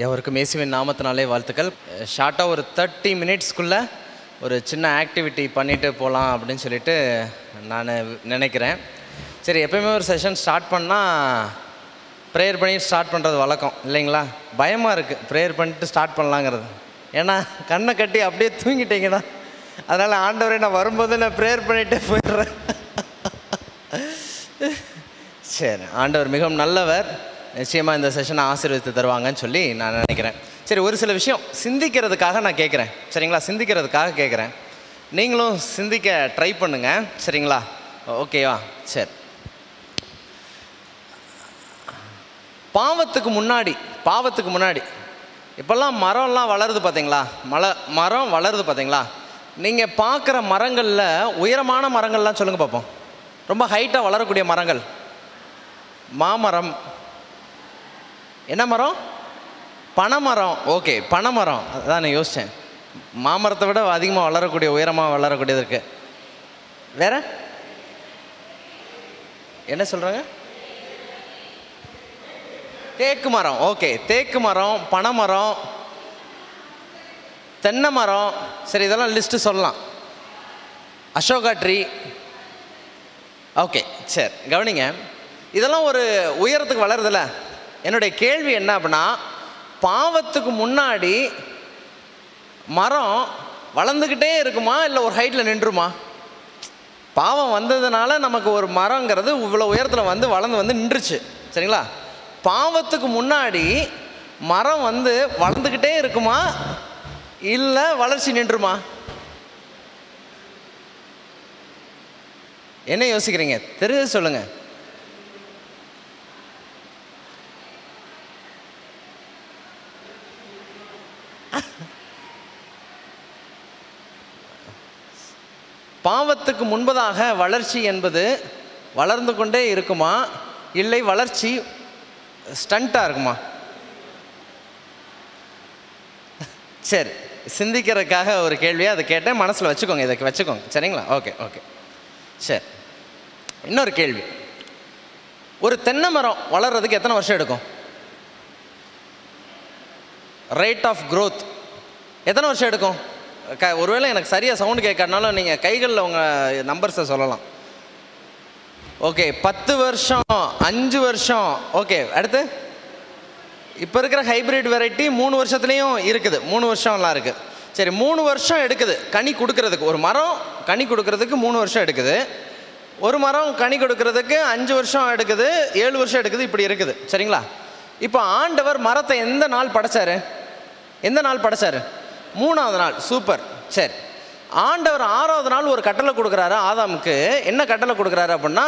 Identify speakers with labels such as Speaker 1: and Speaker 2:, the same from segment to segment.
Speaker 1: எவருக்கும் இயேசுவின் நாமத்தினாலே வாழ்த்துக்கள். ஷார்ட்டாக ஒரு 30 மினிட்ஸ்க்குள்ளே ஒரு சின்ன ஆக்டிவிட்டி பண்ணிவிட்டு போகலாம் அப்படின்னு சொல்லிட்டு நான் நினைக்கிறேன். சரி, எப்போயுமே ஒரு செஷன் ஸ்டார்ட் பண்ணால் ப்ரேயர் பண்ணி ஸ்டார்ட் பண்ணுறது வழக்கம் இல்லைங்களா? பயமாக இருக்குது ப்ரேயர் பண்ணிட்டு ஸ்டார்ட் பண்ணலாங்கிறது. ஏன்னா கண்ணை கட்டி அப்படியே தூங்கிட்டீங்கன்னா, அதனால் ஆண்டவரே நான் வரும்போது நான் ப்ரேயர் பண்ணிகிட்டே போயிடுறேன். சரி, ஆண்டவர் மிகவும் நல்லவர், நிச்சயமாக இந்த செஷனை ஆசீர்வதித்து தருவாங்கன்னு சொல்லி நான் நினைக்கிறேன். சரி, ஒரு சில விஷயம் சிந்திக்கிறதுக்காக நான் கேட்குறேன். சரிங்களா? சிந்திக்கிறதுக்காக கேட்குறேன். நீங்களும் சிந்திக்க ட்ரை பண்ணுங்கள். சரிங்களா? ஓகேவா? சரி. பாவத்துக்கு முன்னாடி இப்போல்லாம் மரம்லாம் வளருது பார்த்தீங்களா? மரம் வளருது பார்த்தீங்களா? நீங்கள் பார்க்குற மரங்களில் உயரமான மரங்கள்லாம் சொல்லுங்கள் பார்ப்போம். ரொம்ப ஹைட்டாக வளரக்கூடிய மரங்கள். மாமரம். என்ன மரம்? பனைமரம். ஓகே, பனைமரம். அதான் நான் யோசித்தேன். மாமரத்தை விட அதிகமாக வளரக்கூடிய, உயரமாக வளரக்கூடியது இருக்குது. வேற என்ன சொல்கிறாங்க? தேக்கு மரம். ஓகே, தேக்கு மரம், பனைமரம், தென்னை மரம். சரி, இதெல்லாம் லிஸ்ட்டு சொல்லலாம். அசோகா ட்ரீ. ஓகே, சரி, கவனிங்க. இதெல்லாம் ஒரு உயரத்துக்கு வளருதில்ல. என்னுடைய கேள்வி என்ன அப்படின்னா, பாவத்துக்கு முன்னாடி மரம் வளர்ந்துக்கிட்டே இருக்குமா, இல்லை ஒரு ஹைட்டில் நின்றுமா? பாவம் வந்ததுனால நமக்கு ஒரு மரங்கிறது இவ்வளோ உயரத்தில் வளர்ந்து நின்றுச்சு. சரிங்களா? பாவத்துக்கு முன்னாடி மரம் வளர்ந்துக்கிட்டே இருக்குமா, இல்லை வளர்ச்சி நின்றுமா? என்ன யோசிக்கிறீங்க? தெரிஞ்சு சொல்லுங்க. பாவத்துக்கு முன்பதாக வளர்ச்சி என்பது வளர்ந்து கொண்டே இருக்குமா, இல்லை வளர்ச்சி ஸ்டண்ட்டாக இருக்குமா? சரி, சிந்திக்கிறதுக்காக ஒரு கேள்வியாக அதை கேட்டேன். மனசில் வச்சுக்கோங்க, இதை வச்சுக்கோங்க. சரிங்களா? Okay okay. சரி, இன்னொரு கேள்வி. ஒரு தென்னை மரம் வளர்கிறதுக்கு எத்தனை வருஷம் எடுக்கும்? ரேட் ஆஃப் க்ரோத் எத்தனை வருஷம் எடுக்கும்? ஒருவேளை எனக்கு சரியாக சவுண்டு கேட்கறதுனால நீங்கள் கைகளில் உங்கள் நம்பர்ஸை சொல்லலாம். ஓகே, 10 வருஷம், 5 வருஷம். ஓகே, அடுத்து இப்போ இருக்கிற ஹைப்ரிட் வெரைட்டி 3 வருஷத்துலேயும் இருக்குது. 3 வருஷம்லாம் இருக்குது. சரி, 3 வருஷம் எடுக்குது கனி கொடுக்கறதுக்கு. ஒரு மரம் கனி கொடுக்கறதுக்கு 3 வருஷம் எடுக்குது. ஒரு மரம் கனி கொடுக்கறதுக்கு 5 வருஷம் எடுக்குது, 7 வருஷம் எடுக்குது. இப்படி இருக்குது. சரிங்களா? இப்போ ஆண்டவர் மரத்தை எந்த நாள் படைச்சாரு? 3ஆவது நாள். சூப்பர். சரி, ஆண்டவர் 6ஆவது நாள் ஒரு கட்டளை கொடுக்குறாரு ஆதாமுக்கு. என்ன கட்டளை கொடுக்குறாரு அப்படின்னா,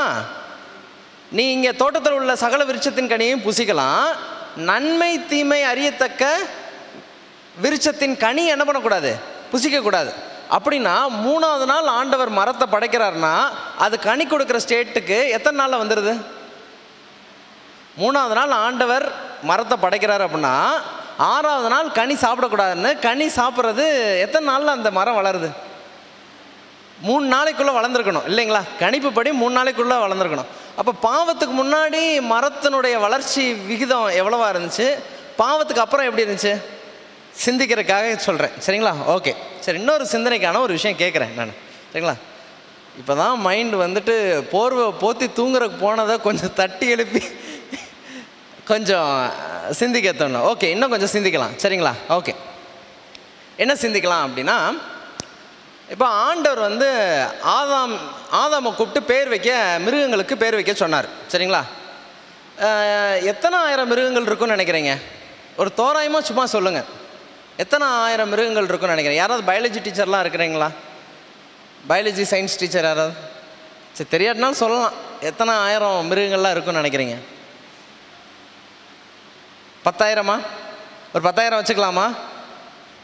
Speaker 1: நீ இங்கே தோட்டத்தில் உள்ள சகல விருட்சத்தின் கனியையும் புசிக்கலாம், நன்மை தீமை அறியத்தக்க விருட்சத்தின் கனி என்ன பண்ணக்கூடாது? புசிக்கக்கூடாது. அப்படின்னா 3ஆவது நாள் ஆண்டவர் மரத்தை படைக்கிறாருன்னா அது கனி கொடுக்குற ஸ்டேட்டுக்கு எத்தனை நாளில் வந்துடுது? 3ஆவது நாள் ஆண்டவர் மரத்தை படைக்கிறார் அப்படின்னா 6ஆவது நாள் கனி சாப்பிடக்கூடாதுன்னு. கனி சாப்பிட்றது எத்தனை நாளில் அந்த மரம் வளருது? 3 நாளைக்குள்ளே வளர்ந்துருக்கணும் இல்லைங்களா? கணிப்பு படி 3 நாளைக்குள்ளே வளர்ந்துருக்கணும். அப்போ பாவத்துக்கு முன்னாடி மரத்தினுடைய வளர்ச்சி விகிதம் எவ்வளவா இருந்துச்சு, பாவத்துக்கு அப்புறம் எப்படி இருந்துச்சு? சிந்திக்கிறதுக்காக சொல்கிறேன். சரிங்களா? ஓகே. சரி, இன்னொரு சிந்தனைக்கான ஒரு விஷயம் கேட்குறேன் நான். சரிங்களா? இப்போ தான் மைண்டு போர்வை போற்றி தூங்குறதுக்கு போனதை கொஞ்சம் தட்டி எழுப்பி கொஞ்சம் சிந்திக்க தோணும். ஓகே, இன்னும் கொஞ்சம் சிந்திக்கலாம். சரிங்களா? ஓகே, என்ன சிந்திக்கலாம் அப்படின்னா, இப்போ ஆண்டவர் ஆதாமை கூப்பிட்டு மிருகங்களுக்கு பேர் வைக்க சொன்னார். சரிங்களா? எத்தனை ஆயிரம் மிருகங்கள் இருக்குன்னு நினைக்கிறீங்க? ஒரு தோராயமாக சும்மா சொல்லுங்கள். எத்தனை ஆயிரம் மிருகங்கள் இருக்குன்னு நினைக்கிறேன்? யாராவது பயாலஜி டீச்சர்லாம் இருக்கிறீங்களா? பயாலஜி சயின்ஸ் டீச்சர் யாராவது? சரி, தெரியாட்டினாலும் சொல்லலாம். எத்தனை ஆயிரம் மிருகங்கள்லாம் இருக்குன்னு நினைக்கிறீங்க? 10,000மா? ஒரு 10,000 வச்சுக்கலாமா?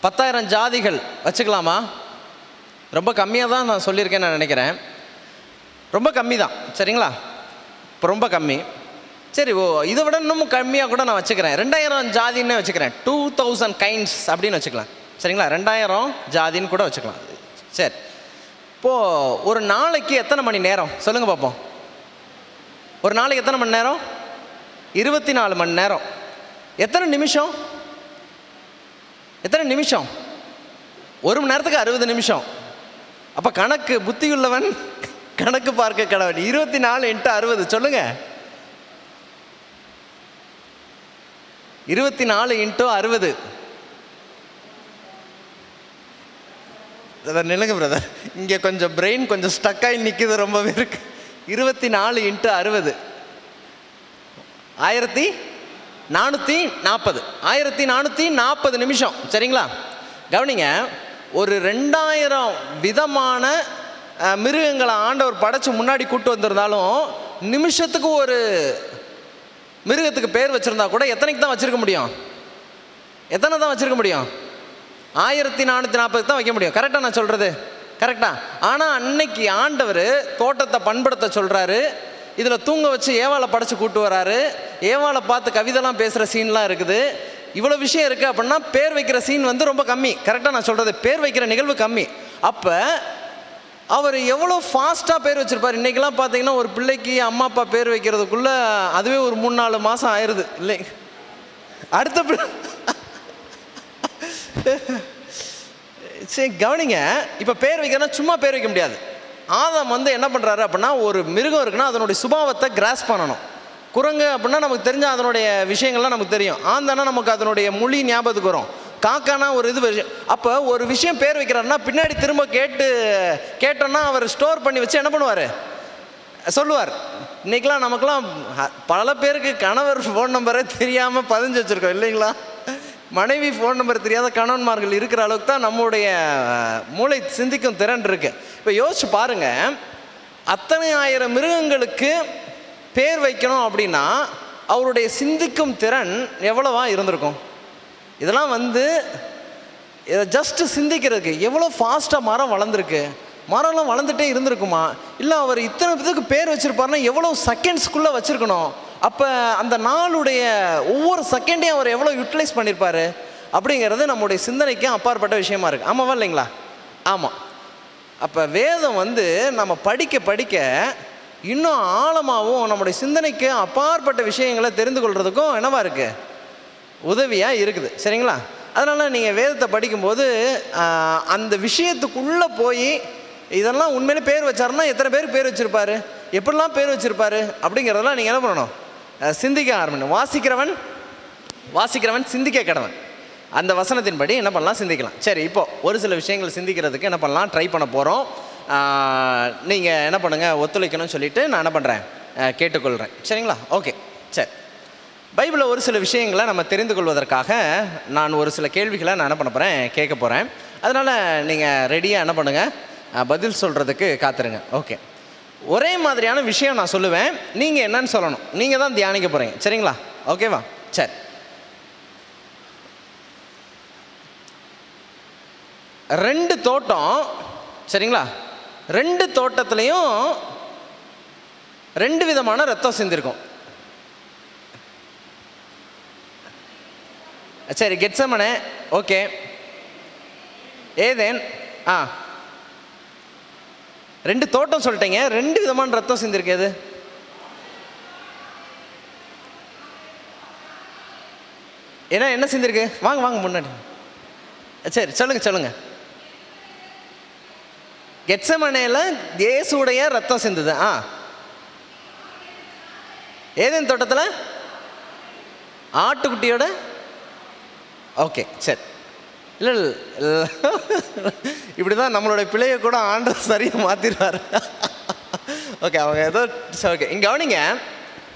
Speaker 1: 10,000 ஜாதிகள் வச்சுக்கலாமா? ரொம்ப கம்மியாக தான் நான் சொல்லியிருக்கேன்னு நான் நினைக்கிறேன். ரொம்ப கம்மி தான். சரிங்களா? இப்போ ரொம்ப கம்மி. சரி, இதை விட இன்னும் கம்மியாக கூட நான் வச்சுக்கிறேன். 2,000 ஜாதின்னு வச்சுக்கிறேன். 2,000 கைண்ட்ஸ் அப்படின்னு வச்சுக்கலாம். சரிங்களா? 2,000 ஜாதின்னு கூட வச்சுக்கலாம். சரி, இப்போது ஒரு நாளைக்கு எத்தனை மணி நேரம் சொல்லுங்கள் பார்ப்போம்? ஒரு நாளைக்கு எத்தனை மணி நேரம்? 24 மணி நேரம். எத்தனை நிமிஷம்? எத்தனை நிமிஷம்? 1 மணி நேரத்துக்கு 60 நிமிஷம். அப்போ கணக்கு புத்தியுள்ளவன் கணக்கு பார்க்க கடவன். 24 × 60 சொல்லுங்க. 24 × 60. அதை நில்லுங்க பிரதர், இங்கே கொஞ்சம் பிரெயின் கொஞ்சம் ஸ்டக்காகி நிற்கிது ரொம்ப பேருக்கு. 24 × 60 1440. 1440 நிமிஷம். சரிங்களா? கவனிங்க, ஒரு 2000 விதமான மிருகங்களை ஆண்டவர் படைச்சு முன்னாடி கூட்டு வந்திருந்தாலும் நிமிஷத்துக்கு ஒரு மிருகத்துக்கு பேர் வச்சுருந்தா கூட எத்தனைக்கு தான் வச்சுருக்க முடியும்? எத்தனை தான் வச்சுருக்க முடியும்? 1440 தான் வைக்க முடியும். கரெக்டாக நான் சொல்கிறது? கரெக்டா? ஆனால் அன்னைக்கு ஆண்டவர் தோட்டத்தை பண்படுத்த சொல்கிறாரு. இதில் தூங்க வச்சு ஏவாளை படைச்சு கூட்டு வராரு. ஏவாளை பார்த்து கவிதைலாம் பேசுகிற சீன்லாம் இருக்குது. இவ்வளோ விஷயம் இருக்குது. அப்படின்னா பேர் வைக்கிற சீன் வந்து ரொம்ப கம்மி. கரெக்டாக நான் சொல்கிறது? பேர் வைக்கிற நிகழ்வு கம்மி. அப்போ அவர் எவ்வளோ ஃபாஸ்ட்டாக பேர் வச்சுருப்பார். இன்றைக்கெல்லாம் பார்த்தீங்கன்னா ஒரு பிள்ளைக்கு அம்மா அப்பா பேர் வைக்கிறதுக்குள்ளே அதுவே ஒரு 3-4 மாதம் ஆயிடுது இல்லை? அடுத்த சரி கவனிங்க, இப்போ பேர் வைக்கிறனா சும்மா பேர் வைக்க முடியாது. ஆதாம் வந்து என்ன பண்ணுறாரு அப்படின்னா, ஒரு மிருகம் இருக்குன்னா அதனுடைய சுபாவத்தை கிராஸ் பண்ணணும். குரங்கு அப்படின்னா நமக்கு தெரிஞ்ச அதனுடைய விஷயங்கள்லாம் நமக்கு தெரியும். ஆந்தானா நமக்கு அதனுடைய மொழி ஞாபகத்துக்கு வரும். காக்கானா ஒரு இது விஷயம். அப்போ ஒரு விஷயம் பேர் வைக்கிறாருன்னா பின்னாடி திரும்ப கேட்டோன்னா அவர் ஸ்டோர் பண்ணி வச்சு என்ன பண்ணுவார்? சொல்லுவார். இன்றைக்கெலாம் நமக்கெல்லாம் பல பேருக்கு கணவர் ஃபோன் நம்பரே தெரியாமல் பதிஞ்சு வச்சுருக்கோம் இல்லைங்களா? மனைவி ஃபோன் நம்பர் தெரியாத கணவன்மார்கள் இருக்கிற அளவுக்கு தான் நம்முடைய மூளை சிந்திக்கும் திறன் இருக்குது. இப்போ யோசிச்சு பாருங்கள், அத்தனை ஆயிரம் மிருகங்களுக்கு பேர் வைக்கணும் அப்படின்னா அவருடைய சிந்திக்கும் திறன் எவ்வளவா இருந்திருக்கும்? இதெல்லாம் வந்து இதை ஜஸ்ட்டு சிந்திக்கிறதுக்கு எவ்வளோ ஃபாஸ்ட்டாக மரம் வளர்ந்துருக்கு. மரம்லாம் வளர்ந்துட்டே இருந்திருக்குமா? இல்லை அவர் இத்தனை இதுக்கு பேர் வச்சுருப்பாருன்னா எவ்வளோ செகண்ட்ஸ்குள்ளே வச்சுருக்கணும். அப்போ அந்த நாளுடைய ஒவ்வொரு செகண்டையும் அவர் எவ்வளோ யூட்டிலைஸ் பண்ணியிருப்பார் அப்படிங்கிறது நம்முடைய சிந்தனைக்கும் அப்பாற்பட்ட விஷயமா இருக்குது. ஆமாவா இல்லைங்களா? ஆமாம். அப்போ வேதம் வந்து நம்ம படிக்க படிக்க இன்னும் ஆழமாகவும் நம்முடைய சிந்தனைக்கு அப்பாற்பட்ட விஷயங்களை தெரிந்து கொள்கிறதுக்கும் என்னவா இருக்குது? உதவியாக இருக்குது. சரிங்களா? அதனால் நீங்கள் வேதத்தை படிக்கும்போது அந்த விஷயத்துக்குள்ளே போய் இதெல்லாம் உண்மையிலே பேர் வச்சாருன்னா எத்தனை பேருக்கு பேர் வச்சுருப்பார், எப்படிலாம் பேர் வச்சுருப்பார் அப்படிங்கிறதெல்லாம் நீங்கள் என்ன பண்ணணும்? சிந்திக்க ஆரம்பிக்கணும். வாசிக்கிறவன் சிந்திக்க கடவன். அந்த வசனத்தின்படி என்ன பண்ணலாம்? சிந்திக்கலாம். சரி, இப்போது ஒரு சில விஷயங்கள் சிந்திக்கிறதுக்கு என்ன பண்ணலாம்? ட்ரை பண்ண போகிறோம். நீங்கள் என்ன பண்ணுங்கள்? ஒத்துழைக்கணும்னு சொல்லிவிட்டு நான் என்ன பண்ணுறேன்? கேட்டுக்கொள்கிறேன். சரிங்களா? ஓகே. சரி, பைபிளில் ஒரு சில விஷயங்களை நம்ம தெரிந்து கொள்வதற்காக நான் ஒரு சில கேள்விகளை நான் என்ன பண்ண போகிறேன்? கேட்க போகிறேன். அதனால் நீங்கள் ரெடியாக என்ன பண்ணுங்கள்? பதில் சொல்கிறதுக்கு காத்துருங்க. ஓகே. ஒரே மாதிரியான விஷயம் நான் சொல்லுவேன், நீங்கள் என்னன்னு சொல்லணும். நீங்கள் தான் தியானிக்க போகிறீங்க. சரிங்களா? ஓகேவா? சரி. ரெண்டு தோட்டம். சரிங்களா? ரெண்டு தோட்டத்துலேயும் ரெண்டு விதமான ரத்தம் சிந்திருக்கும். சரி, கெத்செமனே ஓகே, ஏதேன் ரெண்டு தோட்டம் சொல்லிட்டீங்க. ரெண்டு விதமான ரத்தம் சிந்திருக்கு. எது? என்ன சிந்திருக்கு? வாங்க முன்னாடி. சரி, சொல்லுங்க. கெத்செமனேல இயேசுடைய ரத்தம் சிந்துது. ஏதேன் தோட்டத்தில் ஆட்டுக்குட்டியோட. ஓகே, சரி. இல்லை இப்படி தான் நம்மளுடைய பிள்ளையை கூட ஆண்டவர் சரியாக மாற்றிடுவார். ஓகே, அவங்க ஏதோ ஓகே. இங்கே கவனிங்க,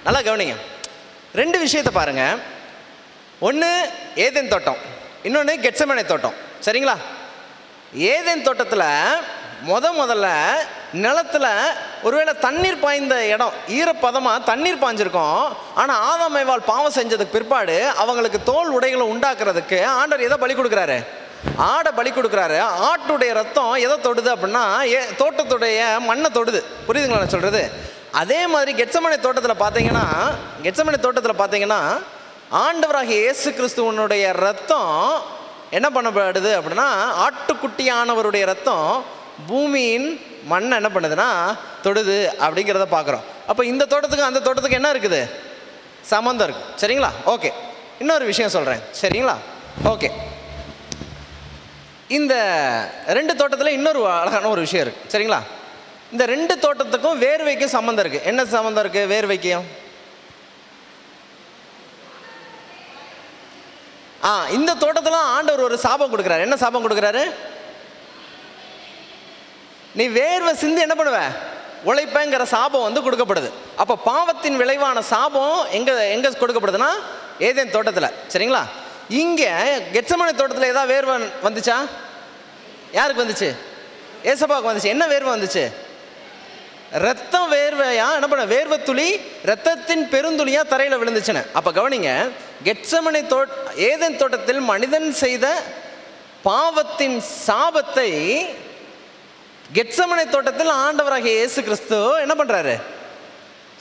Speaker 1: நல்லா கவனிங்க. ரெண்டு விஷயத்தை பாருங்கள். ஒன்று ஏதேன் தோட்டம், இன்னொன்று கெத்செமனே தோட்டம். சரிங்களா? ஏதேன் தோட்டத்தில் முதல்ல நிலத்தில் ஒருவேளை தண்ணீர் பாய்ந்த இடம், ஈரப்பதமாக தண்ணீர் பாய்ஞ்சிருக்கும். ஆனால் ஆதாம் ஏவாள் பாவம் செஞ்சதுக்கு பிற்பாடு அவங்களுக்கு தோல் உடைகளை உண்டாக்குறதுக்கு ஆண்டவர் எதை பலி கொடுக்குறாரு? ஆடை பலி கொடுக்குறாரு. ஆட்டுடைய ரத்தம் எதை தொடுது அப்படின்னா தோட்டத்துடைய மண்ணை தொடுது. புரியுதுங்களா நான் சொல்கிறது? அதே மாதிரி கெத்செமனே தோட்டத்தில் பார்த்தீங்கன்னா ஆண்டவராகிய இயேசு கிறிஸ்துவனுடைய ரத்தம் என்ன பண்ணப்படுது அப்படின்னா, ஆட்டுக்குட்டியானவருடைய ரத்தம் பூமியின் மண்ணை என்ன பண்ணுதுன்னா தொடுது அப்படிங்கிறத பார்க்குறோம். அப்போ இந்த தோட்டத்துக்கு அந்த தோட்டத்துக்கு என்ன இருக்குது? சம்மந்தம் இருக்குது. சரிங்களா? ஓகே. இன்னொரு விஷயம் சொல்கிறேன். சரிங்களா? ஓகே. இந்த 2 தோட்டத்தில் இன்னொரு அழகான ஒரு விஷயம் இருக்குது. சரிங்களா? இந்த 2 தோட்டத்துக்கும் வேர்வைக்கும் சம்மந்தம் இருக்குது. என்ன சம்மந்தம் இருக்குது வேர்வைக்கும்? இந்த தோட்டத்தில் ஆண்டவர் ஒரு சாபம் கொடுக்குறாரு. என்ன சாபம் கொடுக்குறாரு? நீ வேர்வை சிந்தி என்ன பண்ணுவ? உழைப்பங்கிற சாபம் வந்து கொடுக்கப்படுது. அப்போ பாவத்தின் விளைவான சாபம் எங்கே கொடுக்கப்படுதுன்னா ஏதேன் தோட்டத்தில். சரிங்களா? இங்கே கெத்செமனே தோட்டத்தில் ஏதாவது வேர்வை வந்துச்சா? யாருக்கு வந்துச்சு? ஏசப்பாவுக்கு வந்துச்சு. என்ன வேர்வை வந்துச்சு? ரத்தம் வேர்வையா என்ன பண்ண? வேர்வை துளி ரத்தத்தின் பெருந்துளியா தரையில் விழுந்துச்சுன்னு. அப்போ கவனிங்க, கெத்செமனே ஏதேன் தோட்டத்தில் மனிதன் செய்த பாவத்தின் சாபத்தை கெத்செமனே தோட்டத்தில் ஆண்டவராகிய இயேசு கிறிஸ்து என்ன பண்ணுறாரு?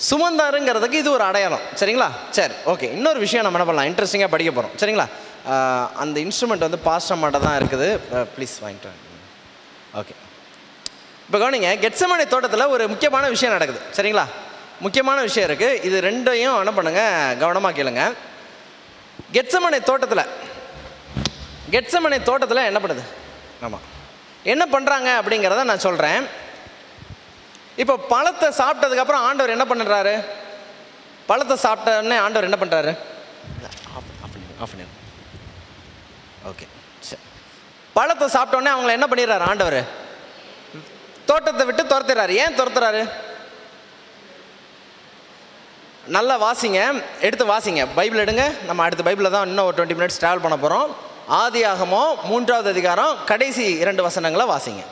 Speaker 1: சுமந்தாருங்கிறதுக்கு இது ஒரு அடையாளம். சரிங்களா? சரி, ஓகே. இன்னொரு விஷயம் நம்ம என்ன பண்ணலாம், இன்ட்ரெஸ்டிங்காக படிக்க போகிறோம். சரிங்களா? அந்த இன்ஸ்ட்ருமெண்ட் வந்து பாஸ்டர் மாட்ட தான் இருக்குது, ப்ளீஸ் வாங்கிட்டு. ஓகே, இப்போ கவனிங்க, கெத்செமனே தோட்டத்தில் ஒரு முக்கியமான விஷயம் நடக்குது. சரிங்களா? முக்கியமான விஷயம் இருக்குது. இது ரெண்டையும் என்ன பண்ணுங்க, கவனமாக கேளுங்க. கெத்செமனே தோட்டத்தில் என்ன பண்ணுது? ஆமாம், என்ன பண்ணுறாங்க அப்படிங்கிறத நான் சொல்கிறேன். இப்போ பழத்தை சாப்பிட்டதுக்கப்புறம் ஆண்டவர் என்ன பண்ணுறாரு? பழத்தை சாப்பிட்டோடனே ஆண்டவர் என்ன பண்ணுறாரு? ஓகே, சரி. பழத்தை சாப்பிட்டோடனே அவங்கள என்ன பண்ணிடுறாரு? ஆண்டவர் தோட்டத்தை விட்டு துரத்துறாரு. ஏன் துரத்துறாரு? நல்லா வாசிங்க, எடுத்து வாசிங்க, பைபிள் எடுங்க. நம்ம அடுத்த பைபிளில் தான் இன்னும் ஒரு 20 மினிட்ஸ் ட்ராவல் பண்ண போகிறோம். ஆதியாகமம் 3வது அதிகாரம் கடைசி 2 வசனங்களை வாசிங்க.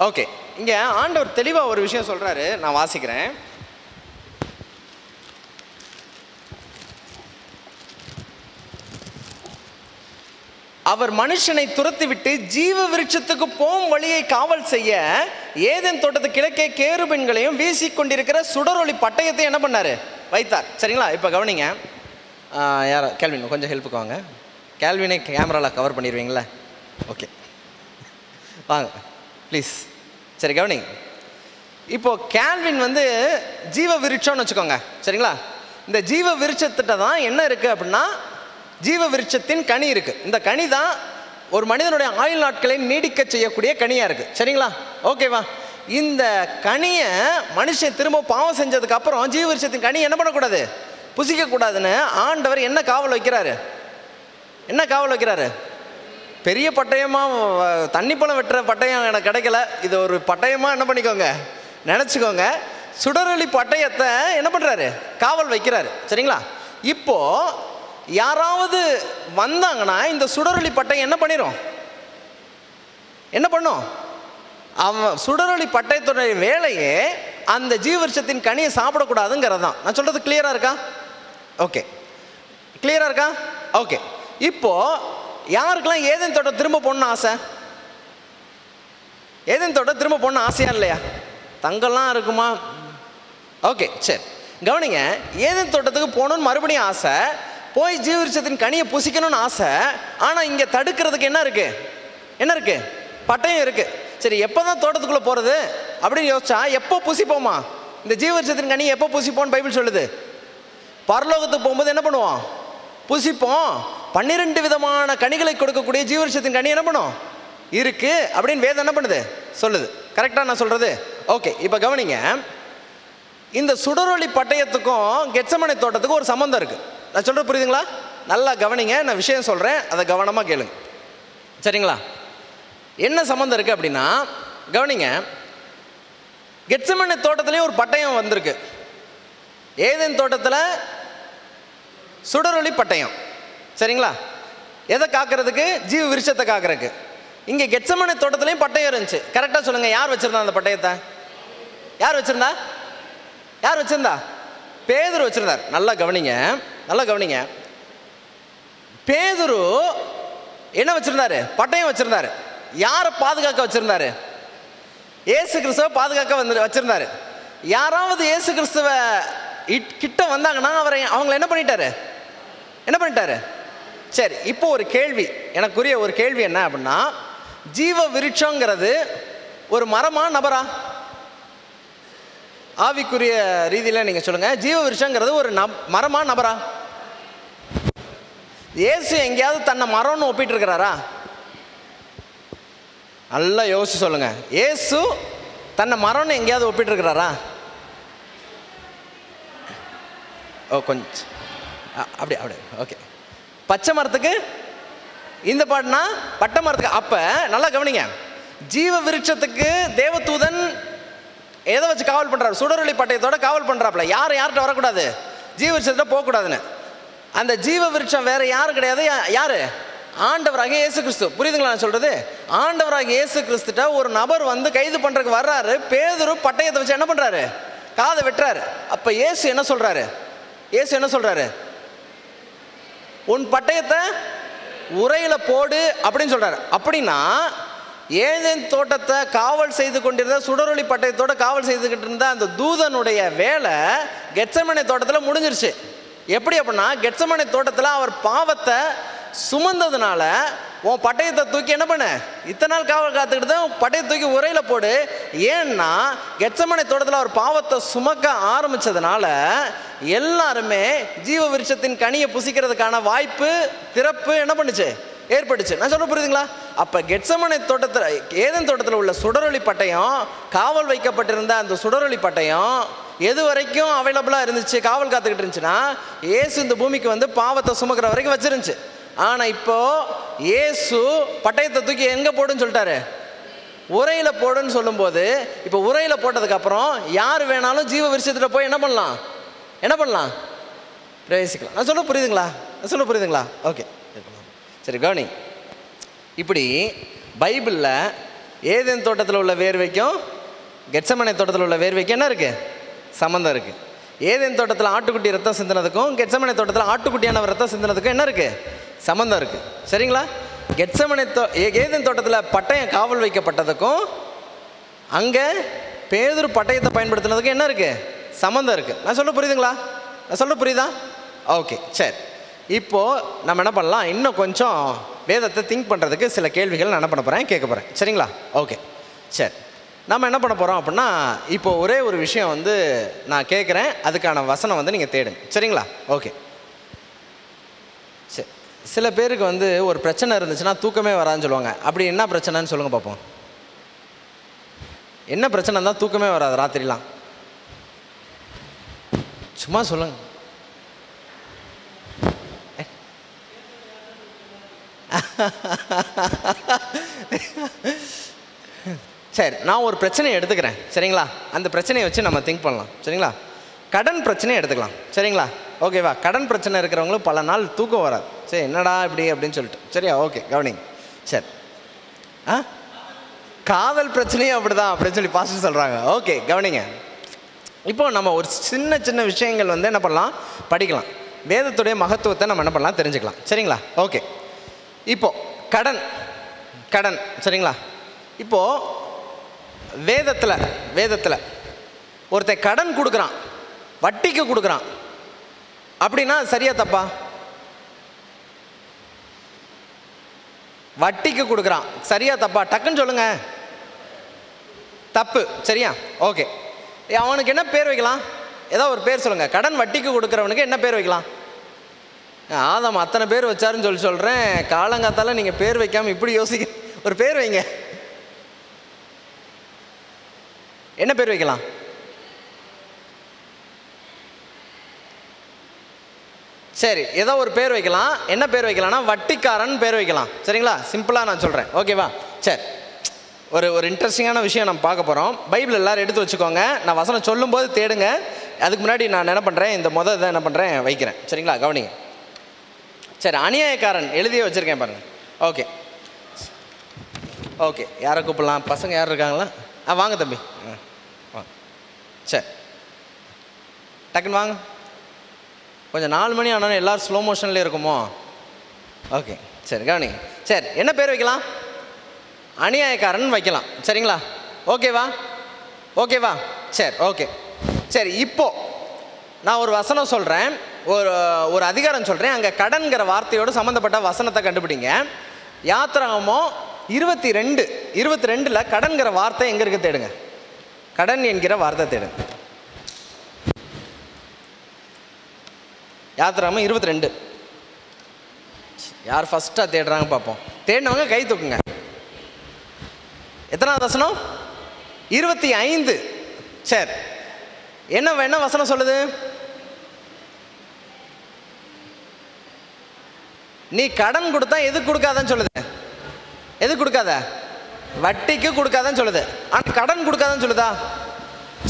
Speaker 1: ஓகே, இங்கே ஆண்டவர் தெளிவாக ஒரு விஷயம் சொல்கிறாரு, நான் வாசிக்கிறேன். அவர் மனுஷனை துரத்திவிட்டு ஜீவ விருட்சத்துக்கு போகும் வழியை காவல் செய்ய ஏதேன் தோட்டத்து கிழக்கே கேருபீன்களையும் வீசிக்கொண்டிருக்கிற சுடரொளி பட்டயத்தை என்ன பண்ணார்? வைத்தார். சரிங்களா? இப்போ கவனிங்க, யார்? கேல்வின் கொஞ்சம் ஹெல்ப்புக்கு வாங்க. கேல்வினை கேமராவில் கவர் பண்ணிடுவீங்களா? ஓகே, வாங்க ப்ளீஸ். சரி, கவனிங்க. இப்போது கேல்வின் வந்து ஜீவ விருட்சம்னு வச்சுக்கோங்க. சரிங்களா? இந்த ஜீவ விருட்சத்திட்ட தான் என்ன இருக்குது அப்படின்னா, ஜீவ விருட்சத்தின் கனி இருக்குது. இந்த கனி தான் ஒரு மனிதனுடைய ஆயுள் நாட்களை நீடிக்க செய்யக்கூடிய கனியாக இருக்குது. சரிங்களா? ஓகேவா? இந்த கனியை மனுஷன் திரும்ப பாவம் செஞ்சதுக்கப்புறம் ஜீவ விருட்சத்தின் கனி என்ன பண்ணக்கூடாது? புசிக்கக்கூடாதுன்னு ஆண்டவர் என்ன காவல் வைக்கிறாரு? என்ன காவல் வைக்கிறாரு? பெரிய பட்டயமாக, தண்ணி பழம் வெட்டுற பட்டயம் எனக்கு கிடைக்கல, இது ஒரு பட்டயமாக என்ன பண்ணிக்கோங்க, நினச்சிக்கோங்க. சுடரொளி பட்டயத்தை என்ன பண்ணுறாரு? காவல் வைக்கிறாரு. சரிங்களா? இப்போது யாராவது வந்தாங்கன்னா இந்த சுடரொளி பட்டயம் என்ன பண்ணிடும்? என்ன பண்ணும்? அவன் சுடரொளி பட்டயத்துடைய வேலையே அந்த ஜீவவிருட்சத்தின் கனியை சாப்பிடக்கூடாதுங்கிறது தான். நான் சொல்கிறது கிளியராக இருக்கா? ஓகே, கிளியராக இருக்கா? ஓகே. இப்போது யாருக்கெல்லாம் ஏதேன் தோட்டம் திரும்ப போகணுன்னு ஆசை? ஏதேன் தோட்டம் திரும்ப போகணுன்னு ஆசையா இல்லையா? தங்கெல்லாம் இருக்குமா? ஓகே, சரி, கவனிங்க. ஏதேன் தோட்டத்துக்கு போகணுன்னு மறுபடியும் ஆசை, போய் ஜீவவிருட்சத்தின் கனியை புசிக்கணும்னு ஆசை. ஆனால் இங்கே தடுக்கிறதுக்கு என்ன இருக்குது? என்ன இருக்குது? பட்டயம் இருக்குது. சரி, எப்போ தான் தோட்டத்துக்குள்ளே போகிறது அப்படின்னு யோசிச்சா, எப்போ புசிப்போமா? இந்த ஜீவவிருட்சத்தின் கனியை எப்போ புசிப்போம்னு பைபிள் சொல்லுது? பரலோகத்துக்கு போகும்போது என்ன பண்ணுவோம்? புசிப்போம். 12 விதமான கனிகளை கொடுக்கக்கூடிய ஜீவவிருட்சத்தின் கனி என்ன பண்ணும்? இருக்குது அப்படின்னு வேதம் என்ன பண்ணுது? சொல்லுது. கரெக்டாக நான் சொல்கிறது? ஓகே, இப்போ கவனிங்க. இந்த சுடரொளி பட்டயத்துக்கும் கெத்செமனே தோட்டத்துக்கும் ஒரு சம்மந்தம் இருக்குது. நான் சொல்கிறது புரியுதுங்களா? நல்லா கவனிங்க, நான் விஷயம் சொல்கிறேன், அதை கவனமாக கேளுங்க. சரிங்களா? என்ன சம்மந்தம் இருக்குது அப்படின்னா, கவனிங்க. கெத்செமனே தோட்டத்துலேயும் ஒரு பட்டயம் வந்திருக்கு. ஏதேன் தோட்டத்தில் சுடரொளி பட்டயம். சரிங்களா? எதை காக்கிறதுக்கு? ஜீவ விருட்சத்தை காக்கிறதுக்கு. இங்கே கெத்செமனே தோட்டத்துலேயும் பட்டயம் இருந்துச்சு. கரெக்டாக சொல்லுங்கள், யார் வச்சுருந்தா அந்த பட்டயத்தை? யார் வச்சுருந்தா? யார் வச்சுருந்தா? பேதுரு வச்சுருந்தார். நல்லா கவனிங்க, நல்லா கவனிங்க. பேதுரு என்ன வச்சுருந்தாரு? பட்டயம் வச்சுருந்தாரு. யாரை பாதுகாக்க வச்சுருந்தாரு? ஏசு கிறிஸ்துவை பாதுகாக்க வச்சுருந்தாரு. யாராவது ஏசு கிறிஸ்துவை கிட்ட வந்தாங்கன்னா அவங்களை என்ன பண்ணிட்டாரு? என்ன பண்ணிட்டாரு? சரி, இப்போ ஒரு கேள்வி, எனக்குரிய ஒரு கேள்வி என்ன அப்படின்னா, ஜீவ விருட்சங்கிறது ஒரு மரமா நபரா? ஆவிக்குரிய ரீதியில் நீங்கள் சொல்லுங்கள், ஜீவ விருட்சங்கிறது ஒரு மரமா நபரா? இயேசு எங்கேயாவது தன்னை மரம்னு ஒப்பிட்டு இருக்கிறாரா? நல்லா யோசிச்சு சொல்லுங்க. இயேசு தன்னை மரம்னு எங்கேயாவது ஒப்பிட்டு இருக்கிறாரா? ஓ, கொஞ்சம் அப்படி அப்படி ஓகே. பச்சை மரத்துக்கு இந்த பாட்டுனா பட்டை மரத்துக்கு. அப்போ நல்லா கவனிங்க, ஜீவ விருட்சத்துக்கு தேவதூதன் எதை வச்சு காவல் பண்ணுறாரு? சுடரொளி பட்டயத்தோட காவல் பண்ணுறாப்புல. யார்கிட்ட வரக்கூடாது? ஜீவ விருட்சத்தில் போகக்கூடாதுன்னு. அந்த ஜீவ விருட்சம் வேற யாரும் கிடையாது. யாரு? ஆண்டவராகிய இயேசு கிறிஸ்து. புரியுதுங்களா நான் சொல்றது? ஆண்டவராகிய இயேசு கிறிஸ்துட்ட ஒரு நபர் வந்து கைது பண்றதுக்கு வர்றாரு. பேதுரு பட்டயத்தை வச்சு என்ன பண்றாரு? காதை வெட்டுறாரு. அப்ப இயேசு என்ன சொல்றாரு? இயேசு என்ன சொல்றாரு? உன் பட்டயத்தை உரையில போடு அப்படின்னு சொல்றாரு. அப்படின்னா ஏதேன் தோட்டத்தை காவல் செய்து கொண்டிருந்த, சுடரொளி பட்டயத்தோட காவல் செய்துகிட்டு இருந்த அந்த தூதனுடைய வேலை கெத்செமனே தோட்டத்தில் முடிஞ்சிருச்சு. எப்படி அப்படின்னா, கெத்செமனே தோட்டத்தில் அவர் பாவத்தை சுமந்ததுனால உன் பட்டயத்தை தூக்கி என்ன பண்ண, இத்தனை நாள் காவல் காத்துக்கிட்டு தான் பட்டயத்தை தூக்கி உரையில போடு. ஏன்னா கெத்செமனே தோட்டத்தில் அவர் பாவத்தை சுமக்க ஆரம்பிச்சதுனால எல்லாருமே ஜீவ விருட்சத்தின் கனியை புசிக்கிறதுக்கான வாய்ப்பு, திறப்பு என்ன பண்ணுச்சு? ஏற்பட்டுச்சு. நான் சொல்ல புரியுதுங்களா? அப்போ கெத்செமனே தோட்டத்தில், ஏதேன் தோட்டத்தில் உள்ள சுடரொளி பட்டயம், காவல் வைக்கப்பட்டிருந்த அந்த சுடரொளி பட்டயம் எது வரைக்கும் அவைலபிளாக இருந்துச்சு, காவல் காத்துக்கிட்டு இருந்துச்சுன்னா, இயேசு இந்த பூமிக்கு வந்து பாவத்தை சுமக்கிற வரைக்கும் வச்சிருந்துச்சு. ஆனால் இப்போ இயேசு பட்டயத்தை தூக்கி எங்கே போடுன்னு சொல்லிட்டாரு? உரையில் போடுன்னு சொல்லும்போது, இப்போ உரையில் போட்டதுக்கப்புறம் யார் வேணாலும் ஜீவ விருட்சத்தில் போய் என்ன பண்ணலாம்? என்ன பண்ணலாம்? பிரவேசிக்கலாம். நான் சொல்ல புரியுதுங்களா? நான் சொல்ல புரியுதுங்களா? ஓகே, சரி கவனி. இப்படி பைபிளில் ஏதேன் தோட்டத்தில் உள்ள வேர்வைக்கும் கெத்செமனே தோட்டத்தில் உள்ள வேர்வைக்கும் என்ன இருக்குது? சம்மந்தம் இருக்குது. ஏதேன் தோட்டத்தில் ஆட்டுக்குட்டி ரத்தம் சிந்தினதுக்கும் கெத்செமனே தோட்டத்தில் ஆட்டுக்குட்டியான ரத்தம் சிந்தினதுக்கும் என்ன இருக்குது? சம்மந்தம் இருக்குது. சரிங்களா? ஏதேன் தோட்டத்தில் பட்டயம் காவல் வைக்கப்பட்டதுக்கும் அங்கே பேதுரு பட்டயத்தை பயன்படுத்தினதுக்கும் என்ன இருக்குது? சம்மந்தம் இருக்குது. நான் சொல்ல புரியுதுங்களா? நான் சொல்ல புரியுதா? ஓகே, சரி. இப்போது நம்ம என்ன பண்ணலாம், இன்னும் கொஞ்சம் வேதத்தை திங்க் பண்ணுறதுக்கு சில கேள்விகள் நான் என்ன பண்ண போகிறேன், கேட்க போகிறேன். சரிங்களா? ஓகே, சரி. நம்ம என்ன பண்ண போகிறோம் அப்படின்னா, இப்போ ஒரே ஒரு விஷயம் வந்து நான் கேட்குறேன், அதுக்கான வசனம் வந்து நீங்கள் தேடுங்க. சரிங்களா? ஓகே, சரி. சில பேருக்கு வந்து ஒரு பிரச்சனை இருந்துச்சுன்னா தூக்கமே வராதுன்னு சொல்லுவாங்க. அப்படி என்ன பிரச்சனைன்னு சொல்லுங்கள் பார்ப்போம். என்ன பிரச்சனை தான் தூக்கமே வராது ராத்திரிலாம்? சும்மா சொல்லுங்க. சரி, நான் ஒரு பிரச்சனையை எடுத்துக்கிறேன். சரிங்களா? அந்த பிரச்சனையை வச்சு நம்ம திங்க் பண்ணலாம். சரிங்களா? கடன் பிரச்சனையை எடுத்துக்கலாம். சரிங்களா? ஓகேவா? கடன் பிரச்சனை இருக்கிறவங்களும் பல நாள் தூக்கம் வராது. சரி, என்னடா இப்படி அப்படின்னு சொல்லிட்டு. சரியா? ஓகே, கவனிங்க. சரி. காதல் பிரச்சனையும் அப்படிதான் அப்படின்னு சொல்லி பாஸ்டர் சொல்கிறாங்க. ஓகே, கவனிங்க. இப்போ நம்ம ஒரு சின்ன சின்ன விஷயங்கள் வந்து என்ன பண்ணலாம், படிக்கலாம். வேதத்துடைய மகத்துவத்தை நம்ம என்ன பண்ணலாம், தெரிஞ்சுக்கலாம். சரிங்களா? ஓகே. இப்போது கடன் சரிங்களா? இப்போது வேதத்தில் ஒருத்தன் கடன் கொடுக்குறான், வட்டிக்கு கொடுக்குறான் அப்படின்னா சரியா தப்பா? வட்டிக்கு கொடுக்குறான், சரியா தப்பா? டக்குன்னு சொல்லுங்க. தப்பு. சரியா? ஓகே. அவனுக்கு என்ன பேர் வைக்கலாம்? ஏதோ ஒரு பேர் சொல்லுங்க. கடன் வட்டிக்கு கொடுக்குறவனுக்கு என்ன பேர் வைக்கலாம்? ஆதாம் அத்தனை பேர் வச்சாருன்னு சொல்கிறேன். காலங்காத்தால நீங்கள் பேர் வைக்காமல் இப்படி யோசிக்க, ஒரு பேர் வைங்க. என்ன பேர் வைக்கலாம்? சரி, ஏதோ ஒரு பேர் வைக்கலாம். என்ன பேர் வைக்கலாம்னா வட்டிக்காரன் பேர் வைக்கலாம். சரிங்களா? சிம்பிளாக நான் சொல்கிறேன். ஓகேவா? சரி, ஒரு இன்ட்ரெஸ்டிங்கான விஷயம் நம்ம பார்க்க போகிறோம். பைபிள் எல்லோரும் எடுத்து வச்சுக்கோங்க. நான் வசனம் சொல்லும்போது தேடுங்க. அதுக்கு முன்னாடி நான் என்ன பண்ணுறேன், இந்த இதை என்ன பண்ணுறேன், வைக்கிறேன். சரிங்களா? கவனிங்க. சரி, அநியாயக்காரன் எழுதியே வச்சுருக்கேன் பாருங்கள். Okay okay. யாரை கூப்பிடலாம்? பசங்க யார் இருக்காங்களா? வாங்க தம்பி. வாங்க. சரி, டக்குன்னு வாங்க. கொஞ்சம் 4 மணி ஆனாலும் எல்லோரும் ஸ்லோ மோஷன்லேயே இருக்குமோ? ஓகே, சரி கவனிங்க. சரி, என்ன பேர் வைக்கலாம்? அநியாயக்காரன் வைக்கலாம். சரிங்களா? ஓகேவா? ஓகேவா? சரி, ஓகே. சரி, இப்போது நான் ஒரு வசனம் சொல்கிறேன். ஒரு ஒரு அதிகாரம் சொல்கிறேன், அங்கே கடன்கிற வார்த்தையோடு சம்மந்தப்பட்ட வசனத்தை கண்டுபிடிங்க. யாத்திராகமம் 22:22 கடன்கிற வார்த்தை எங்கே இருக்கு தேடுங்க. கடன் என்கிற வார்த்தை தேடுங்க. யாத்திராகமம் 22. யார் ஃபஸ்ட்டாக தேடுறாங்க பார்ப்போம். தேடினவங்க கை தூக்குங்க. எத்தனாவது வசனம்? 25. சரி, என்ன வசனம் சொல்லுது? நீ கடன் கொடுத்தா எதுக்கு கொடுக்காதன்னு சொல்லுது? எதுக்கு கொடுக்காத? வட்டிக்கு கொடுக்காதன்னு சொல்லுது. ஆனால் கடன் கொடுக்காதன்னு சொல்லுதா?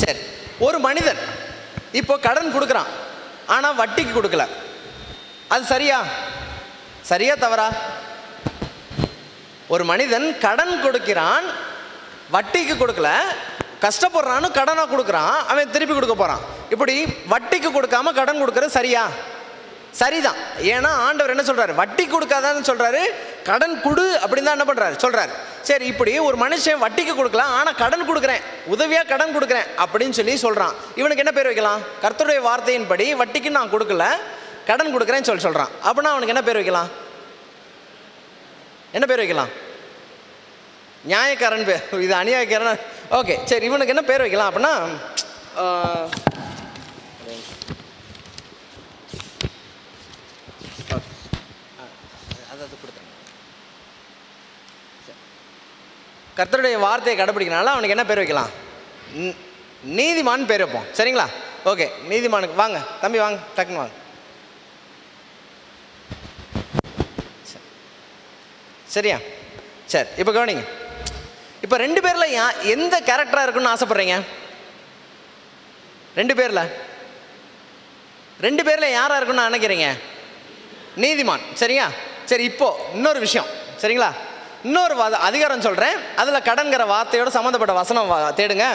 Speaker 1: சரி, ஒரு மனிதன் இப்போ கடன் கொடுக்குறான், ஆனால் வட்டிக்கு கொடுக்கல. அது சரியா? சரியா தவறா? ஒரு மனிதன் கடன் கொடுக்கிறான், வட்டிக்கு கொடுக்கல, கஷ்டப்படுறான்னு கடனாக கொடுக்குறான், அவன் திருப்பி கொடுக்க போகிறான். இப்படி வட்டிக்கு கொடுக்காம கடன் கொடுக்கறது சரியா? சரிதான். ஏன்னா ஆண்டவர் என்ன சொல்றாரு? வட்டி கொடுக்காதான்னு சொல்றாரு, கடன் கொடு அப்படின்னு தான் என்ன பண்றாரு சொல்றாரு. சரி, இப்படி ஒரு மனுஷன் வட்டிக்கு கொடுக்கலாம், ஆனால் கடன் கொடுக்குறேன், உதவியாக கடன் கொடுக்குறேன் அப்படின்னு சொல்லி சொல்றான். இவனுக்கு என்ன பேர் வைக்கலாம்? கர்த்தருடைய வார்த்தையின்படி வட்டிக்கு நான் கொடுக்கல, கடன் கொடுக்குறேன்னு சொல்றான். அப்படின்னா அவனுக்கு என்ன பேர் வைக்கலாம்? என்ன பேர் வைக்கலாம்? நியாயக்காரன் பேர். இது அநியாயக்காரன். ஓகே, சரி, இவனுக்கு என்ன பேர் வைக்கலாம் அப்படின்னா, கர்த்தருடைய வார்த்தையை கடைபிடிக்கனால அவனுக்கு என்ன பேர் வைக்கலாம்? நீதிமான் பேர் வைப்போம். சரிங்களா? ஓகே, நீதிமானுக்கு வாங்க தம்பி, வாங்க டக்குன்னு வாங்க. சரியா? சரி, இப்போ கவனிங்க. இப்போ 2 பேரில் எந்த கேரக்டராக இருக்குன்னு ஆசைப்பட்றீங்க? 2 பேரில் யாராக இருக்குன்னு நினைக்கிறீங்க? நீதிமான். சரியா? சரி, இப்போ இன்னொரு விஷயம். சரிங்களா? இன்னொரு அதிகாரம் சொல்கிறேன், அதில் கடன்கிற வார்த்தையோடு சம்மந்தப்பட்ட வசனம் தேடுங்க.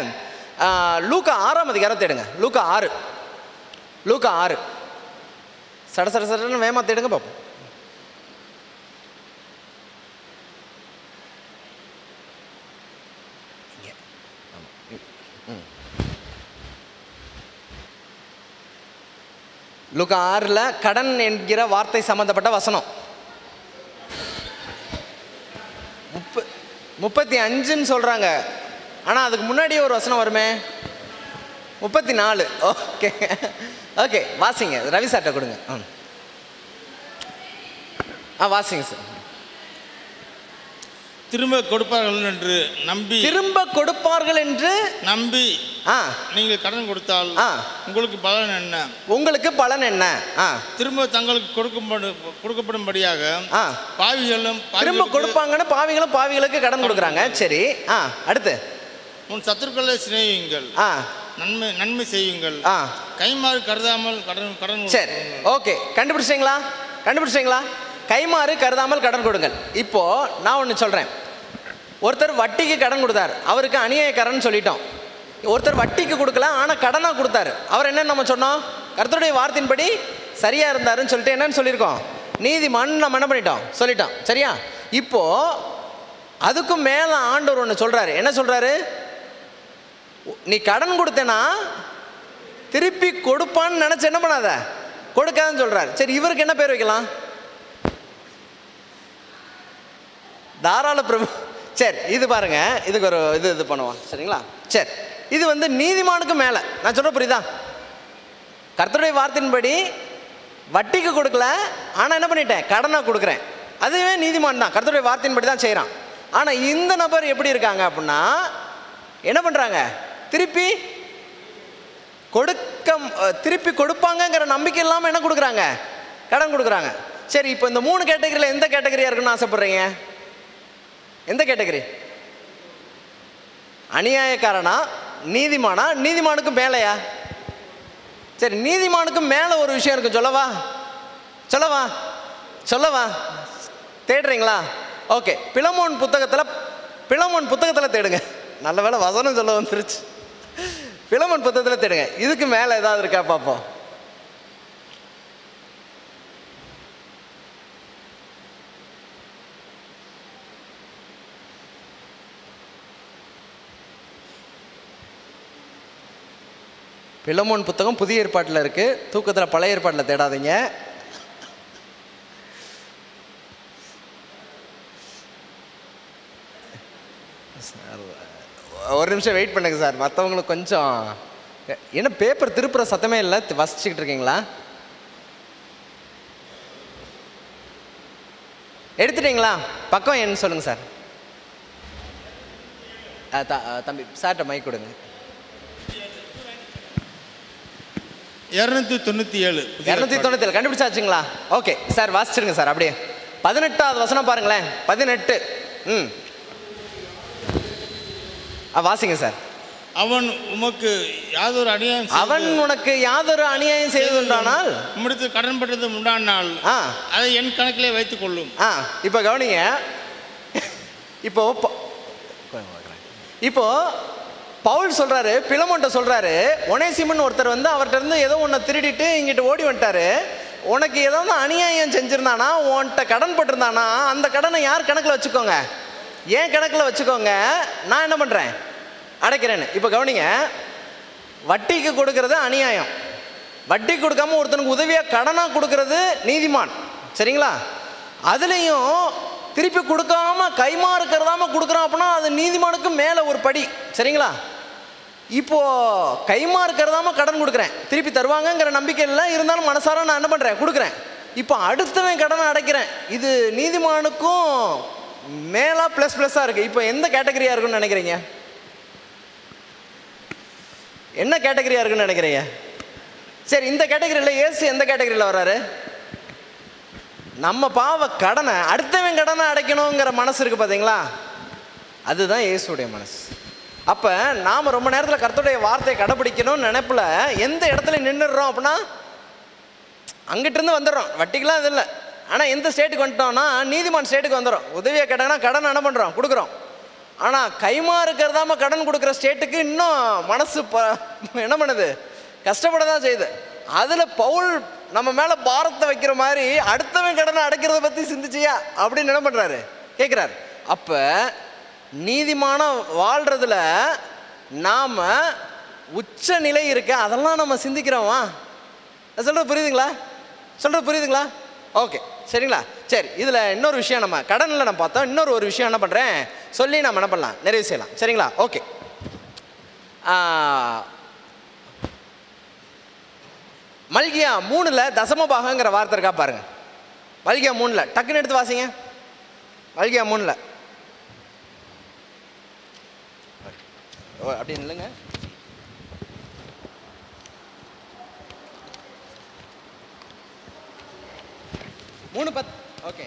Speaker 1: லூக்கா 6ஆம் அதிகாரம் தேடுங்க. லூக்கா 6 சடன்னு வேகமாக தேடுங்க பார்ப்போம். லூக்கா 6 கடன் என்கிற வார்த்தை சம்பந்தப்பட்ட வசனம் 35ன்னு சொல்றாங்க. ஆனால் அதுக்கு முன்னாடியே ஒரு வசனம் வருமே, 34. ஓகே ஓகே, வாசிங்க. ரவி சார்ட்ட கொடுங்க. வாசிங்க சார்.
Speaker 2: திரும்ப கொடுப்பார்கள் என்று நம்பி நீங்கள் கடன் கொடுத்தால் உங்களுக்கு பலன் என்ன? திரும்ப தங்களுக்கு கொடுக்கப்படும்படியாக பாவிகளும்
Speaker 1: திரும்ப கொடுப்பாங்கன்னு பாவிகளுக்கு கடன் கொடுக்குறாங்க. சரி, அடுத்து
Speaker 2: உன் சத்துருக்களை சிநேகியுங்கள், நன்மை செய்யுங்கள், கைமாறு கருதாமல் கடன்.
Speaker 1: சரி, ஓகே, கண்டுபிடிச்சிங்களா? கைமாறு கருதாமல் கடன் கொடுங்கள். இப்போ நான் ஒன்று சொல்கிறேன். ஒருத்தர் வட்டிக்கு கடன் கொடுத்தார், அவருக்கு அநியாயக்காரன் சொல்லிட்டோம். ஒருத்தர் வட்டிக்கு கொடுக்கல, ஆனால் கடனாக கொடுத்தாரு, அவர் என்னன்னு நம்ம சொன்னோம்? கர்த்தருடைய வார்த்தையின்படி சரியாக இருந்தாருன்னு சொல்லிட்டு என்னன்னு சொல்லியிருக்கோம்? நீதிமான் நம்ம என்ன பண்ணிட்டோம்? சொல்லிட்டோம். சரியா? இப்போ அதுக்கும் மேலே ஆண்டவர் ஒன்று சொல்கிறாரு. என்ன சொல்கிறாரு? நீ கடன் கொடுத்தேன்னா திருப்பி கொடுப்பான்னு நினச்சி என்ன பண்ணாத, கொடுக்காதுன்னு சொல்கிறார். சரி, இவருக்கு என்ன பேர் வைக்கலாம்? தாராள பிரபு. சரி, இது பாருங்க, இதுக்கு ஒரு இது பண்ணுவான். சரிங்களா? சரி, இது வந்து நீதிமானுக்கு மேலே. நான் சொல்ற புரியுதா? கர்த்தருடைய வார்த்தையின்படி வட்டிக்கு கொடுக்கல, ஆனால் என்ன பண்ணிட்டேன்? கடனாக கொடுக்குறேன். அதுவே நீதிமான் தான், கர்த்தருடைய வார்த்தையின்படி தான் செய்கிறான். ஆனால் இந்த நபர் எப்படி இருக்காங்க அப்படின்னா, என்ன பண்ணுறாங்க? திருப்பி கொடுப்பாங்கங்கிற நம்பிக்கை இல்லாமல் என்ன கொடுக்குறாங்க? கடன் கொடுக்குறாங்க. சரி, இப்போ இந்த 3 கேட்டகரியில் எந்த கேட்டகரியாக இருக்குன்னு ஆசைப்படுறீங்க? எந்த கேட்டகரி? அநியாயக்காரனா, நீதிமானா? நீதிமானுக்கு மேலையா? சரி, நீதிமானுக்கு மேலே ஒரு விஷயம் இருக்கு. சொல்லவா தேடுறீங்களா? ஓகே, பிலமோன் புத்தகத்தில் தேடுங்க. நல்ல வேளை வசனம் சொல்ல வந்துருச்சு. பிலமோன் புத்தகத்தில் தேடுங்க. இதுக்கு மேலே ஏதாவது இருக்கா பார்ப்போம். பிலமோன் புத்தகம் புதிய ஏற்பாட்டில் இருக்குது, தூக்கத்தில் பழைய ஏற்பாட்டில் தேடாதீங்க. ஒரு நிமிஷம் வெயிட் பண்ணுங்க சார், மற்றவங்களுக்கு கொஞ்சம் என்ன பேப்பர் திருப்புற சத்தமே இல்லை, வசிச்சுக்கிட்டு இருக்கீங்களா? எடுத்துட்டீங்களா? பக்கம் என்ன சொல்லுங்கள் சார். தம்பி சார்ட்ட மைக் கொடுங்க. 297 கண்டுபிடிச்சாச்சுங்களா? ஓகே சார், வாசிச்சிருங்க சார். அப்படியே 18வது வசனம் பாருங்களேன். 18. வாசிங்க சார்.
Speaker 2: அவன் உனக்கு யாதொரு
Speaker 1: அநியாயம் செய்வதுண்டானால்
Speaker 2: உம்மிடத்தில் கடன் பட்டது உண்டானால் அதை என் கணக்கிலே வைத்துக் கொள்ளும்.
Speaker 1: இப்போ கவனிங்க. இப்போ பவுல் சொல்றாரு, பிலமோன்ட்ட சொல்றாரு, ஒனேசிமன் ஒருத்தர் வந்து அவர்கிட்ட இருந்து ஏதோ ஒன்று திருடிட்டு இங்கிட்ட ஓடி வந்துட்டாரு. உனக்கு ஏதாவது அநியாயம் செஞ்சிருந்தானா, உன்கிட்ட கடன் பட்டிருந்தானா, அந்த கடனை யார் கணக்கில் வச்சுக்கோங்க, ஏன் கணக்கில் வச்சுக்கோங்க, நான் என்ன பண்ணுறேன், அடைக்கிறேன்னு. இப்போ கவனிங்க, வட்டிக்கு கொடுக்கறது அநியாயம். வட்டி கொடுக்காம ஒருத்தனுக்கு உதவியாக கடனாக கொடுக்கறது நீதிமான். சரிங்களா? அதுலேயும் திருப்பி கொடுக்காம கைமாறுக்கிறதாம கொடுக்குறான் அப்படின்னா அது நீதிமானுக்கு மேலே ஒரு படி. சரிங்களா? இப்போது கைமாறுக்கிறதாம கடன் கொடுக்குறேன், திருப்பி தருவாங்கங்கிற நம்பிக்கை இல்லை, இருந்தாலும் மனசார நான் என்ன பண்ணுறேன், கொடுக்குறேன். இப்போ அடுத்தவன் கடனை அடைக்கிறேன். இது நீதிமானுக்கும் மேலே ++ஆக இருக்குது. இப்போ எந்த கேட்டகரியாக இருக்குன்னு நினைக்கிறீங்க? என்ன கேட்டகரியாக இருக்குன்னு நினைக்கிறீங்க? சரி, இந்த கேட்டகரியில் இயேசு எந்த கேட்டகரியில் வர்றாரு? நம்ம பாவ கடனை அடுத்தவன் கடனை அடைக்கணுங்கிற மனசு இருக்குது பார்த்தீங்களா, அதுதான் இயேசுடைய மனசு. அப்போ நாம் ரொம்ப நேரத்தில் கர்த்தருடைய வார்த்தையை கடைப்பிடிக்கணும்னு நினைப்பில் எந்த இடத்துல நின்றுடுறோம் அப்படின்னா அங்கிட்டிருந்து வந்துடுறோம். வட்டிக்கெலாம் இது இல்லை. ஆனால் எந்த ஸ்டேட்டுக்கு வந்துட்டோம்னா நீதிமான் ஸ்டேட்டுக்கு வந்துடும். உதவியை கேட்டாங்கன்னா கடன் என்ன பண்ணுறோம், கொடுக்குறோம். ஆனால் கைமா இருக்கிறதாம கடன் கொடுக்குற ஸ்டேட்டுக்கு இன்னும் மனசு என்ன பண்ணுது, கஷ்டப்பட தான் செய்யுது. அதில் பவுல் நம்ம மேலே பாரத்தை வைக்கிற மாதிரி அடுத்தவன் கடனை அடைக்கிறத பற்றி சிந்திச்சியா அப்படின்னு என்ன பண்ணுறாரு, கேட்குறாரு. அப்போ நீதிமான வாழ்கிறதுல நாம் உச்ச நிலை இருக்க அதெல்லாம் நம்ம சிந்திக்கிறோமா? சொல்கிறது புரியுதுங்களா? ஓகே, சரிங்களா? சரி, இதில் இன்னொரு விஷயம் நம்ம கடனில் நம்ம பார்த்தோம். இன்னொரு ஒரு விஷயம் என்ன பண்ணுறேன் சொல்லி நம்ம என்ன பண்ணலாம், நிறைவு செய்யலாம். சரிங்களா? ஓகே. மல்கியா 3ல் தசமபாகங்கிற வார்த்தை இருக்கா பாருங்க. மல்கியா 3ல் டக்குன்னு எடுத்து வாசிங்க. மல்கியா 3ல் அப்படின்னு இல்லைங்க, 3:10. ஓகே,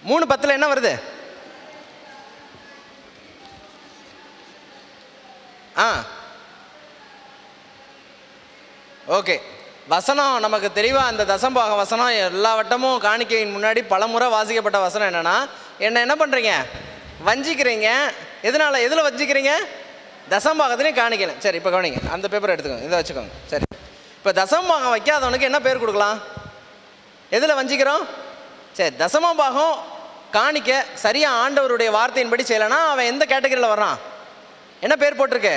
Speaker 1: 3:10 என்ன வருது? ஓகே, வசனம் நமக்கு தெளிவாக அந்த தசம்பாக வசனம் எல்லா வட்டமும் காணிக்கையின் முன்னாடி பலமுறை வாசிக்கப்பட்ட வசனம் என்னென்னா, என்ன பண்ணுறீங்க, வஞ்சிக்கிறீங்க. எதில் வஞ்சிக்கிறீங்க? தசம்பாகத்துலேயும் காணிக்கல. சரி, இப்போ கவனிங்க, அந்த பேப்பரை எடுத்துக்கோங்க, இதை வச்சுக்கோங்க. சரி, இப்போ தசம்பாகம் வைக்காதவனுக்கு என்ன பேர் கொடுக்கலாம்? எதில் வஞ்சிக்கிறோம்? சரி, தசமபாகம் காணிக்க சரியாக ஆண்டவருடைய வார்த்தையின்படி செய்யலைன்னா அவன் எந்த கேட்டகரியில் வர்றான்? என்ன பேர் போட்டிருக்கு?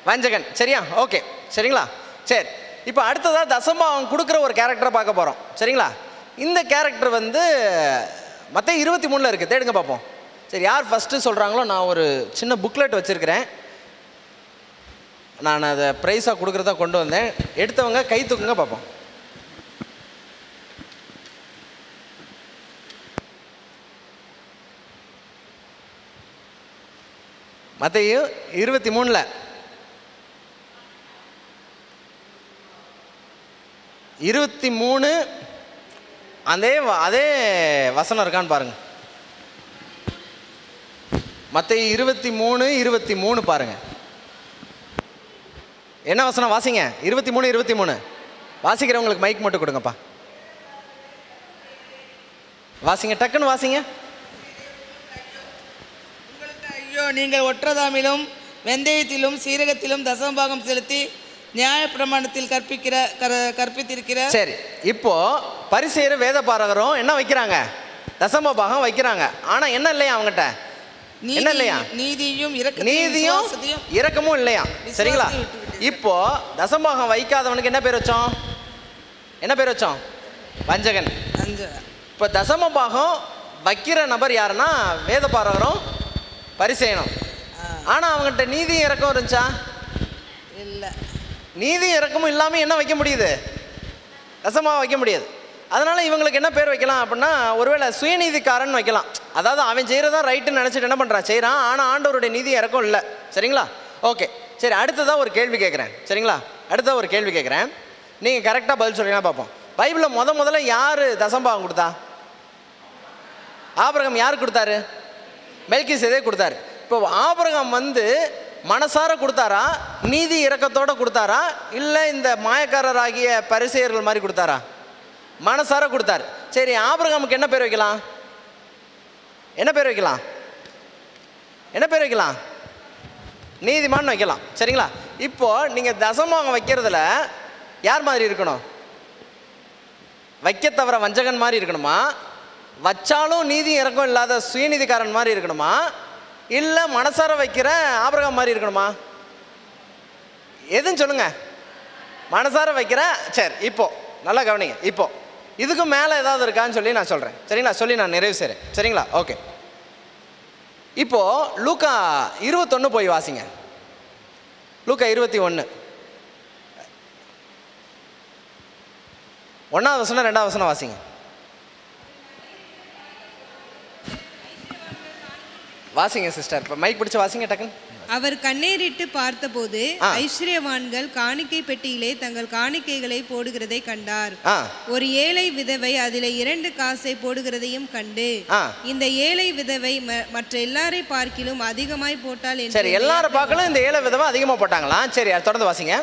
Speaker 1: வஞ்சகன். சரியா? ஓகே, சரிங்களா? சரி, இப்போ அடுத்ததாக தசமபாகம் கொடுக்குற ஒரு கேரக்டரை பார்க்க போகிறோம். சரிங்களா? இந்த கேரக்டர் வந்து மத்தேயு 23ல் இருக்குது, தேடுங்க பார்ப்போம். சரி, யார் ஃபஸ்ட்டு சொல்கிறாங்களோ, நான் ஒரு சின்ன புக்லெட் வச்சுருக்கிறேன், நான் அதை ப்ரைஸாக கொடுக்குறதா கொண்டு வந்தேன். எடுத்தவங்க கை தூக்குங்க பார்ப்போம். மத்தேயு 23ல் 23 அதே வசனம் இருக்கான்னு பாருங்க. மத்தேயு 23 பாருங்க. என்ன வசனம் வாசிங்க? 23 வாசிக்கிறவங்களுக்கு மைக் மட்டும் கொடுங்கப்பா. வாசிங்க, டக்குன்னு வாசிங்க.
Speaker 3: ஐயோ, நீங்கள் ஒற்றதாமிலும் வெந்தயத்திலும் சீரகத்திலும் தசமபாகம் செலுத்தி நியாய பிரமாணத்தில் கற்பித்திருக்கிற.
Speaker 1: சரி, இப்போ பரிசேயர் வேத பாரகரும் என்ன வைக்கிறாங்க? தசமபாகம் வைக்கிறாங்க. ஆனால் என்ன இல்லையா அவங்ககிட்ட? என்ன இல்லையா?
Speaker 3: நீதியும்
Speaker 1: இரக்கமும் இல்லையா? சரிங்களா? இப்போ தசமபாகம் வைக்காதவனுக்கு என்ன பேர் வச்சோம்? என்ன பேர் வச்சோம்? வஞ்சகன். இப்போ தசமபாகம் வைக்கிற நபர் யாருன்னா வேதபாரகரும் பரிசேயனும். ஆனால் அவங்ககிட்ட நீதியும் இறக்கம் இருந்துச்சா?
Speaker 3: இல்லை.
Speaker 1: நீதியும் இறக்கமும் இல்லாமல் என்ன வைக்க முடியுது? தசமபாகம் வைக்க முடியாது. அதனால் இவங்களுக்கு என்ன பேர் வைக்கலாம் அப்படின்னா, ஒருவேளை சுயநீதிக்காரன் வைக்கலாம். அதாவது அவன் செய்கிறதான் ரைட்டுன்னு நினச்சிட்டு என்ன பண்ணுறான், செய்கிறான். ஆனால் ஆண்டவருடைய நீதி இறக்கம் இல்லை. சரிங்களா? ஓகே, சரி. அடுத்ததாக ஒரு கேள்வி கேட்குறேன். சரிங்களா? அடுத்ததாக ஒரு கேள்வி கேட்குறேன். நீங்கள் கரெக்டாக பதில் சொல்றீங்கன்னா பார்ப்போம். பைபிளில் முதல்ல யார் தசமபாகம் கொடுத்தா? ஆபிரகாம் யாருக்கு கொடுத்தாரு? மெல்கிசேதேக்கு கொடுத்தாரு. இப்போ ஆபிரகாம் மனசார கொடுத்தாரா, நீதி இரக்கத்தோடு கொடுத்தாரா, இல்லை இந்த மாயக்காரராகிய பரிசேயர்கள் மாதிரி கொடுத்தாரா? மனசார கொடுத்தாரு. சரி, ஆபிரகாமுக்கு என்ன பேர் வைக்கலாம்? என்ன பேர் வைக்கலாம்? என்ன பேர் வைக்கலாம்? நீதிமான் வைக்கலாம். சரிங்களா? இப்போ நீங்கள் தசமபாகம் வைக்கிறதுல யார் மாதிரி இருக்கணும்? வைக்க தவிர வஞ்சகன் மாதிரி இருக்கணுமா, வச்சாலும் நீதி இறக்கம் இல்லாத சுயநீதிக்காரன் மாதிரி இருக்கணுமா, இல்லை மனசார வைக்கிற ஆபிரகாம் மாதிரி இருக்கணுமா? எதுன்னு சொல்லுங்க. மனசார வைக்கிற. சரி, இப்போ நல்லா கவனிங்க. இப்போ இதுக்கு மேலே ஏதாவது இருக்கான்னு சொல்லி நான் சொல்கிறேன். சரிங்களா? சொல்லி நான் நிறைவு செய்கிறேன். சரிங்களா? ஓகே. இப்போ லூக்கா 21 போய் வாசிங்க. லூக்கா 21 1ஆவது வசனம் 2ஆவது வசனம் வாசிங்க. வாசிங்க சிஸ்டர். இப்போ மைக் பிடிச்சு வாசிங்க டக்குன்னு.
Speaker 4: அவர் கண்ணேறிட்டு பார்த்தபோது ஐஸ்வர்யவான்கள் காணிக்கை பெட்டியிலே தங்கள் காணிக்கைகளை போடுகிறதை கண்டார். ஒரு ஏழை விதவை அதிலே 2 காசை போடுகிறதையும் கண்டு, இந்த ஏழை விதவை மற்ற எல்லாரை பார்க்கிலும் அதிகமாய் போட்டால்.
Speaker 1: சரி, எல்லாரும் பார்க்கலும் இந்த ஏழை விதவை அதிகமாக போட்டாங்களா? சரி, தொடர்ந்து வாசிங்க.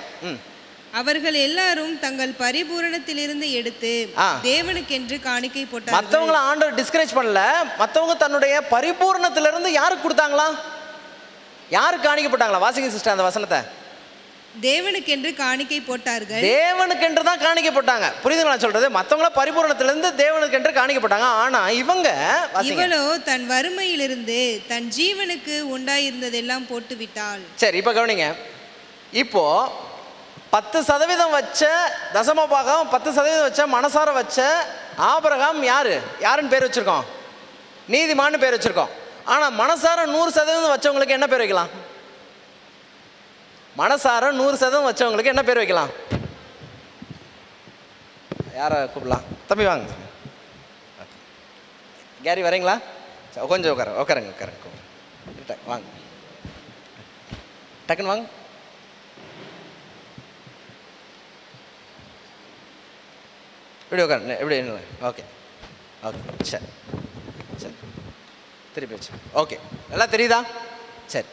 Speaker 4: அவர்கள் எல்லாரும் தங்கள் பரிபூரணத்திலிருந்து எடுத்து தேவனுக்கென்று காணிக்கை போட்டார்.
Speaker 1: மற்றவங்கள ஆண்டவர் டிஸ்கரேஜ் பண்ணல. மற்றவங்க தன்னுடைய பரிபூரணத்திலிருந்து யாருக்கு கொடுத்தாங்களா? யாருக்கு காணிக்கை போட்டாங்களா? வாசிங்க சிஸ்டர் அந்த வசனத்தை.
Speaker 4: தேவனுக்கென்று காணிக்கை போட்டார்கள்.
Speaker 1: தேவனுக்கென்று தான் காணிக்கை போட்டாங்க. புரியுதுங்களா சொல்றது? மற்றவங்கள பரிபூரணத்திலிருந்து தேவனுக்கென்று காணிக்கை போட்டாங்க. ஆனா இவளோ
Speaker 4: தன் வறுமையிலிருந்து தன் ஜீவனுக்கு உண்டாயிருந்ததெல்லாம் போட்டு விட்டாள்.
Speaker 1: சரி, இப்போ கவனிங்க. இப்போ 10% வச்ச தசமபாகம், 10% வச்ச மனசார வச்ச ஆபிரகாம் யாருன்னு பேர் வச்சிருக்கோம்? நீதிமான்னு பேர் வச்சிருக்கோம். ஆனால் மனசார 100% வச்சவங்களுக்கு என்ன பேர் வைக்கலாம்? மனசார 100% வச்சவங்களுக்கு என்ன பேர் வைக்கலாம்? யாரை கூப்பிடலாம்? தம்பி வாங்க. கேரி வரீங்களா? கொஞ்சம் உட்காருங்க. வாங்க, டக்குன்னு வாங்க. இப்படி உட்காரு. எப்படி? ஓகே. சரி, திருப்பி வச்சு. ஓகே, நல்லா தெரியுதா? சரி,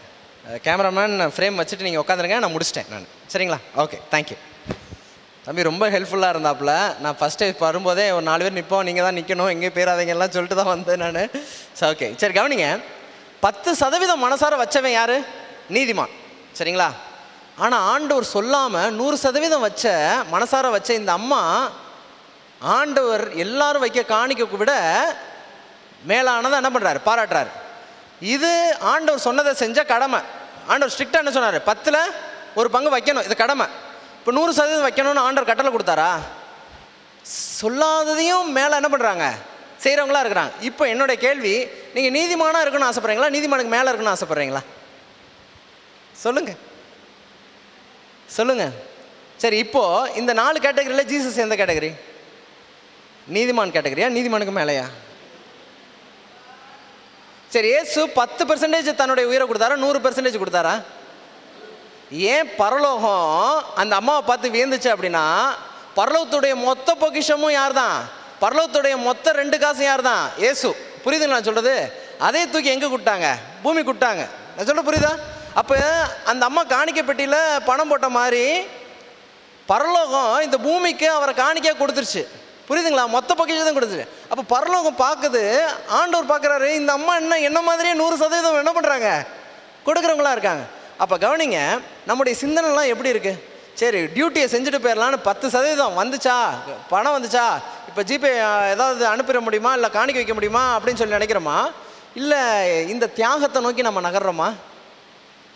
Speaker 1: கேமராமேன் ஃப்ரேம் வச்சுட்டு நீங்கள் உட்காந்துருங்க. நான் முடிச்சிட்டேன் நான். சரிங்களா? Okay, thank you. தம்பி ரொம்ப ஹெல்ப்ஃபுல்லாக இருந்தாப்புல. நான் ஃபஸ்ட்டு இப்போ வரும்போதே ஒரு 4 பேர் நிற்போம், நீங்கள் தான் நிற்கணும், எங்கேயும் பேராதீங்கலாம் சொல்லிட்டு தான் வந்தேன் நான். சரி, ஓகே. சரி, கவனிங்க. 10% மனசார வச்சவன் யார்? நீதிமான். சரிங்களா? ஆனால் ஆண்டவர் சொல்லாமல் 100% வச்ச மனசார வச்ச இந்த அம்மா ஆண்டவர் எல்லாரும் வைக்க காணிக்க விட மேலானதை என்ன பண்ணுறாரு? பாராட்டுறாரு. இது ஆண்டவர் சொன்னதை செஞ்ச கடமை. ஆண்டவர் ஸ்ட்ரிக்டாக என்ன சொன்னார்? 10ல் 1 பங்கு வைக்கணும், இது கடமை. இப்போ 100% வைக்கணும்னு ஆண்டவர் கட்டளை கொடுத்தாரா? சொல்லாததையும் மேலே என்ன பண்ணுறாங்க? செய்கிறவங்களா இருக்கிறாங்க. இப்போ என்னுடைய கேள்வி, நீங்கள் நீதிமானாக இருக்கணும்னு ஆசைப்பட்றீங்களா, நீதிமானுக்கு மேலே இருக்கணும்னு ஆசைப்பட்றீங்களா? சொல்லுங்கள். சரி, இப்போது இந்த 4 கேட்டகரியில் ஜீசஸ் எந்த கேட்டகரி? நீதிமான் கேட்டகரியா, நீதிமானுக்கு மேலையா? சரி, இயேசு 10% தன்னுடைய உயிரை கொடுத்தாரா, 100% கொடுத்தாரா? ஏன் பரலோகம் அந்த அம்மாவை பார்த்து வியந்துச்சு அப்படின்னா, பரலோகத்துடைய மொத்த பொக்கிஷமும் யார் தான்? பரலோகத்துடைய மொத்த 2 காசும் யார் தான்? இயேசு. புரியுதுங்களா நான் சொல்கிறது? அதே தூக்கி எங்கே கொடுத்தாங்க? பூமி கொடுத்தாங்க. நான் சொல்ல புரியுதா? அப்போ அந்த அம்மா காணிக்கை பெட்டியில் பணம் போட்ட மாதிரி பரலோகம் இந்த பூமிக்கு அவரை காணிக்கையாக கொடுத்துருச்சு. புரியுதுங்களா? மொத்த பொக்கிஷம் தான் கொடுத்துரு. அப்போ பரலோகம் பார்க்குது, ஆண்டவர் பார்க்குறாரு, இந்த அம்மா என்ன மாதிரியே 100% என்ன பண்ணுறாங்க? கொடுக்குறவங்களா இருக்காங்க. அப்போ கவனிங்க, நம்முடைய சிந்தனைலாம் எப்படி இருக்குது? சரி, டியூட்டியை செஞ்சுட்டு போயிடலான்னு 10% வந்துச்சா, பணம் வந்துச்சா, இப்போ ஜிபே ஏதாவது அனுப்பிட முடியுமா, இல்லை காணிக்க வைக்க முடியுமா அப்படின்னு சொல்லி நினைக்கிறோமா? இல்லை இந்த தியாகத்தை நோக்கி நம்ம நகர்றோமா?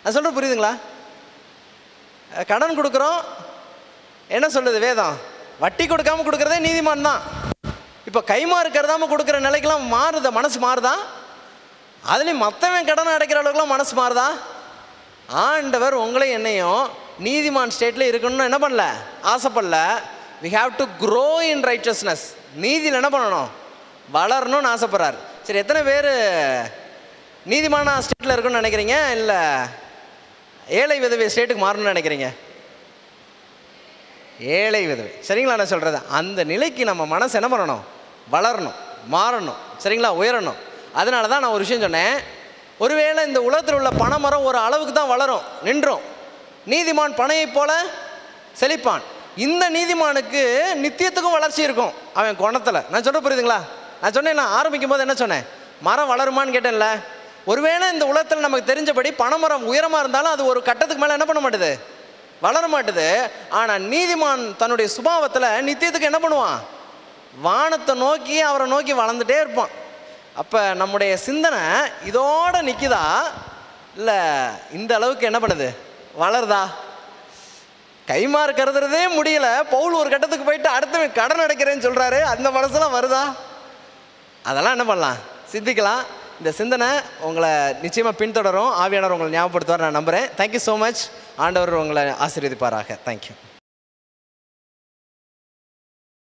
Speaker 1: நான் சொல்கிற புரியுதுங்களா? கடன் கொடுக்குறோம், என்ன சொல்லுது வேதம்? வட்டி கொடுக்காம கொடுக்குறதே நீதிமான் தான். இப்போ கைமாறு கருதாமல் கொடுக்குற நிலைக்கெல்லாம் மாறுதா? மனசு மாறுதா? அதுலேயும் மற்றவன் கடனை அடைக்கிற அளவுக்குலாம் மனசு மாறுதா? ஆண்டவர் உங்களையும் என்னையும் நீதிமான் ஸ்டேட்டில் இருக்கணும்னு என்ன பண்ணல, ஆசைப்படல. we have to grow in righteousness. நீதியில் என்ன பண்ணணும், வளரணும்னு ஆசைப்படுறாரு. சரி, எத்தனை பேர் நீதிமான ஸ்டேட்டில் இருக்குன்னு நினைக்கிறீங்க, இல்லை ஏழை விதவை ஸ்டேட்டுக்கு மாறணும்னு நினைக்கிறீங்க? ஏழை விதவை, சரிங்களா? நான் சொல்கிறது அந்த நிலைக்கு நம்ம மனசு என்ன பண்ணணும், வளரணும், மாறணும், சரிங்களா, உயரணும். அதனால தான் நான் ஒரு விஷயம் சொன்னேன். ஒருவேளை இந்த உலகத்தில் உள்ள பனைமரம் ஒரு அளவுக்கு தான் வளரும், நின்றோம். நீதிமான் பனையை போல செழிப்பான். இந்த நீதிமானுக்கு நித்தியத்துக்கும் வளர்ச்சி இருக்கும் அவன் குணத்தில். நான் சொல்ல புரியுதுங்களா? நான் சொன்னேன், நான் ஆரம்பிக்கும் போது என்ன சொன்னேன், மரம் வளருமான்னு கேட்டேன்ல. ஒருவேளை இந்த உலகத்தில் நமக்கு தெரிஞ்சபடி பனைமரம் உயரமாக இருந்தாலும் அது ஒரு கட்டத்துக்கு மேலே என்ன பண்ண மாட்டுது, வளர மாட்டுது. ஆனால் நீதிமான் தன்னுடைய சுபாவத்தில் நித்தியத்துக்கு என்ன பண்ணுவான், வானத்தை நோக்கி அவரை நோக்கி வளர்ந்துட்டே இருப்பான். அப்போ நம்முடைய சிந்தனை இதோடு நிற்குதா, இல்லை இந்த அளவுக்கு என்ன பண்ணுது, வளருதா? கைமாறு கருதுறதே முடியல, பவுல் ஒரு கட்டத்துக்கு போயிட்டு அடுத்தவன் கடன் அடைக்கிறேன்னு சொல்கிறாரு, அந்த மனசுலாம் வருதா? அதெல்லாம் என்ன பண்ணலாம், சிந்திக்கலாம். இந்த சிந்தனை உங்களை நிச்சயமாக பின்தொடரும். ஆவியானவர் உங்களை ஞாபகப்படுத்துவார் நான் நம்புகிறேன். Thank you so much. ஆண்டவர் உங்களை ஆசீர்வதிப்பாராக. தேங்க்யூ.